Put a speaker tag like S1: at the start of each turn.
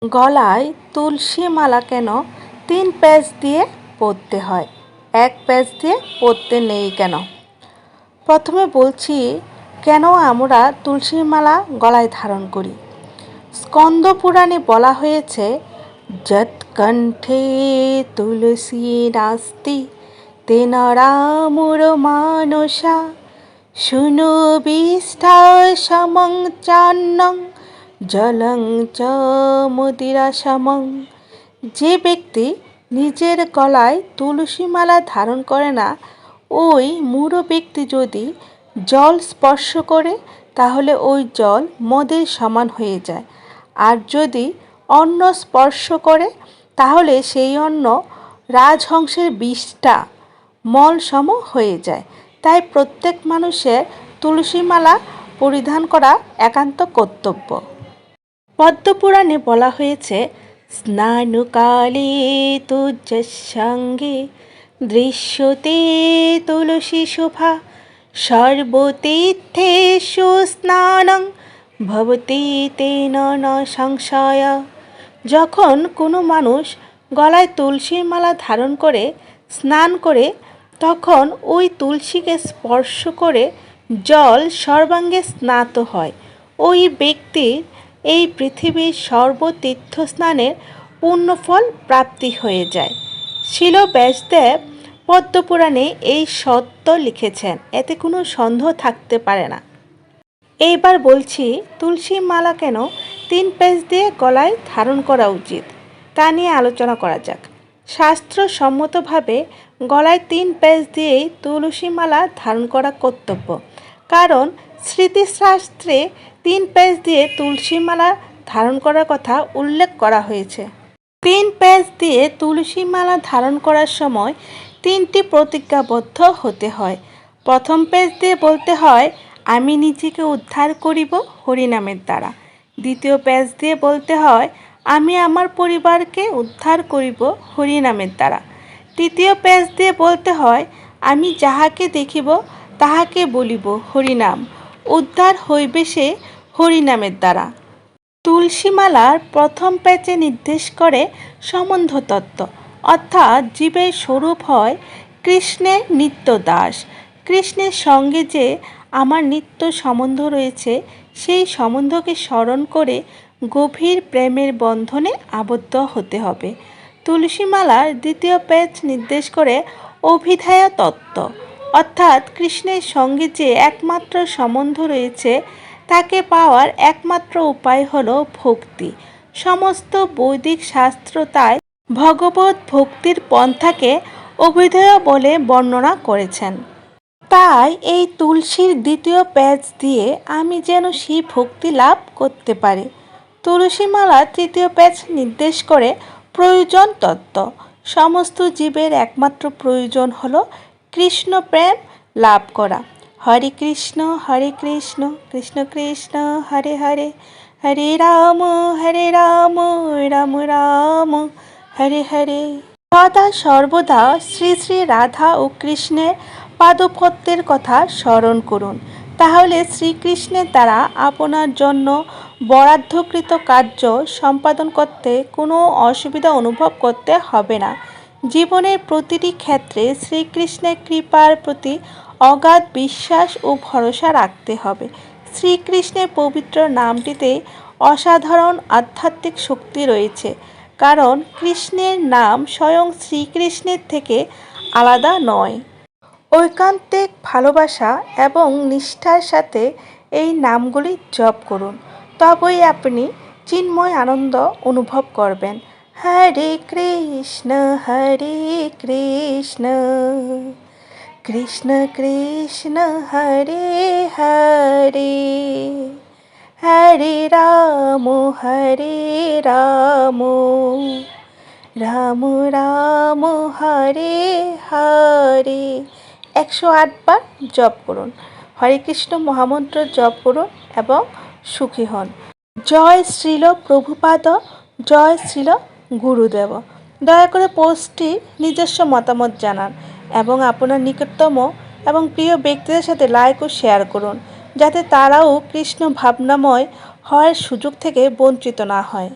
S1: গলায় তুলসী মালা কেন 3 প্যাচ দিয়ে পরতে হয়, 1 প্যাচ দিয়ে পরতে নেই কেন? প্রথমে বলছি কেন আমরা তুলসী মালা গলায় ধারণ করি। স্কন্দ পুরাণে বলা হয়েছে, যৎ কণ্ঠে তুলসী নাস্তি তেন রামুর মানসা সুনবিষ্ঠা সমং চান্নং জলং চ মদিরা সমং। যে ব্যক্তি নিজের গলায় তুলসী মালা ধারণ করে না, ওই মূঢ় ব্যক্তি যদি জল স্পর্শ করে তাহলে ওই জল মদের সমান হয়ে যায়, আর যদি অন্ন স্পর্শ করে তাহলে সেই অন্ন রাজহংসের বিষটা মল সম হয়ে যায়। তাই প্রত্যেক মানুষের তুলসী মালা পরিধান করা একান্ত কর্তব্য। পদ্মপুরাণে বলা হয়েছে, স্নানুকালে তুজ্জসঙ্গে দৃশ্যতে তুলসী শোভা সর্বতীর্থেষু স্নানং ভবতি তেন ন সংশয়। যখন কোনো মানুষ গলায় তুলসীর মালা ধারণ করে স্নান করে, তখন ওই তুলসীকে স্পর্শ করে জল সর্বাঙ্গে স্নাত হয়। ওই ব্যক্তির এই পৃথিবীর সর্বতীর্থ স্নানের পুণ্যফল প্রাপ্তি হয়ে যায়। শিল ব্যাসদেব পদ্মপুরাণে এই সত্য লিখেছেন, এতে কোনো সন্দেহ থাকতে পারে না। এইবার বলছি তুলসী মালা কেন 3 প্যাচ দিয়ে গলায় ধারণ করা উচিত তা নিয়ে আলোচনা করা যাক। শাস্ত্রসম্মতভাবে গলায় 3 প্যাচ দিয়েই তুলসী মালা ধারণ করা কর্তব্য, কারণ স্মৃতিশাস্ত্রে 3 প্যাচ দিয়ে তুলসী মালা ধারণ করার কথা উল্লেখ করা হয়েছে। 3 প্যাচ দিয়ে তুলসী মালা ধারণ করার সময় 3টি প্রতিজ্ঞাবদ্ধ হতে হয়। প্রথম প্যাচ দিয়ে বলতে হয়, আমি নিজেকে উদ্ধার করিব হরিনামের দ্বারা। দ্বিতীয় প্যাচ দিয়ে বলতে হয়, আমি আমার পরিবারকে উদ্ধার করিব হরিনামের দ্বারা। তৃতীয় প্যাচ দিয়ে বলতে হয়, আমি যাহাকে দেখিব তাহাকে বলিব হরিনাম, উদ্ধার হইবে সে হরিনামের দ্বারা। তুলসী মালার প্রথম প্যাচে নির্দেশ করে সম্বন্ধ তত্ত্ব, অর্থাৎ জীবের স্বরূপ হয় কৃষ্ণের নিত্য দাস। কৃষ্ণের সঙ্গে যে আমার নিত্য সম্বন্ধ রয়েছে, সেই সম্বন্ধকে স্মরণ করে গভীর প্রেমের বন্ধনে আবদ্ধ হতে হবে। তুলসী মালার দ্বিতীয় প্যাচ নির্দেশ করে অভিধায় তত্ত্ব, অর্থাৎ কৃষ্ণের সঙ্গে যে একমাত্র সম্বন্ধ রয়েছে তাকে পাওয়ার একমাত্র উপায় হল ভক্তি। সমস্ত বৈদিক শাস্ত্র তাই ভগবত ভক্তির পন্থাকে অভিধেয় বলে বর্ণনা করেছেন। তাই এই তুলসীর দ্বিতীয় প্যাচ দিয়ে আমি যেন সেই ভক্তি লাভ করতে পারি। তুলসী মালা তৃতীয় প্যাচ নির্দেশ করে প্রয়োজন তত্ত্ব। সমস্ত জীবের একমাত্র প্রয়োজন হল কৃষ্ণ প্রেম লাভ করা। হরে কৃষ্ণ কৃষ্ণ কৃষ্ণ হরে হরে, হরে রাম রাম রাম হরে হরে। সদা সর্বদা শ্রী শ্রী রাধা ও কৃষ্ণের পাদপদ্মের কথা স্মরণ করুন, তাহলে শ্রীকৃষ্ণের দ্বারা আপনার জন্য বরাদ্ধকৃত কার্য সম্পাদন করতে কোনো অসুবিধা অনুভব করতে হবে না। জীবনের প্রতিটি ক্ষেত্রে শ্রীকৃষ্ণের কৃপার প্রতি অগাধ বিশ্বাস ও ভরসা রাখতে হবে। শ্রীকৃষ্ণের পবিত্র নামটিতে অসাধারণ আধ্যাত্মিক শক্তি রয়েছে, কারণ কৃষ্ণের নাম স্বয়ং শ্রীকৃষ্ণের থেকে আলাদা নয়। ঐকান্তিক ভালোবাসা এবং নিষ্ঠার সাথে এই নামগুলি জপ করুন, তবেই আপনি চিন্ময় আনন্দ অনুভব করবেন। হরে কৃষ্ণ কৃষ্ণ কৃষ্ণ হরে হরে, হরে রাম রাম রাম হরে হরে। 108 বার জপ করুন। হরে কৃষ্ণ মহামন্ত্র জপ করুন এবং সুখী হন। জয় শ্রীল প্রভুপাদ, জয় শ্রীল গুরুদেব। দয়া করে পোস্টটি নিজস্ব মতামত জানান এবং আপনার নিকটতম এবং প্রিয় ব্যক্তিদের সাথে লাইক ও শেয়ার করুন, যাতে তারাও কৃষ্ণ ভাবনাময় হওয়ার সুযোগ থেকে বঞ্চিত না হয়।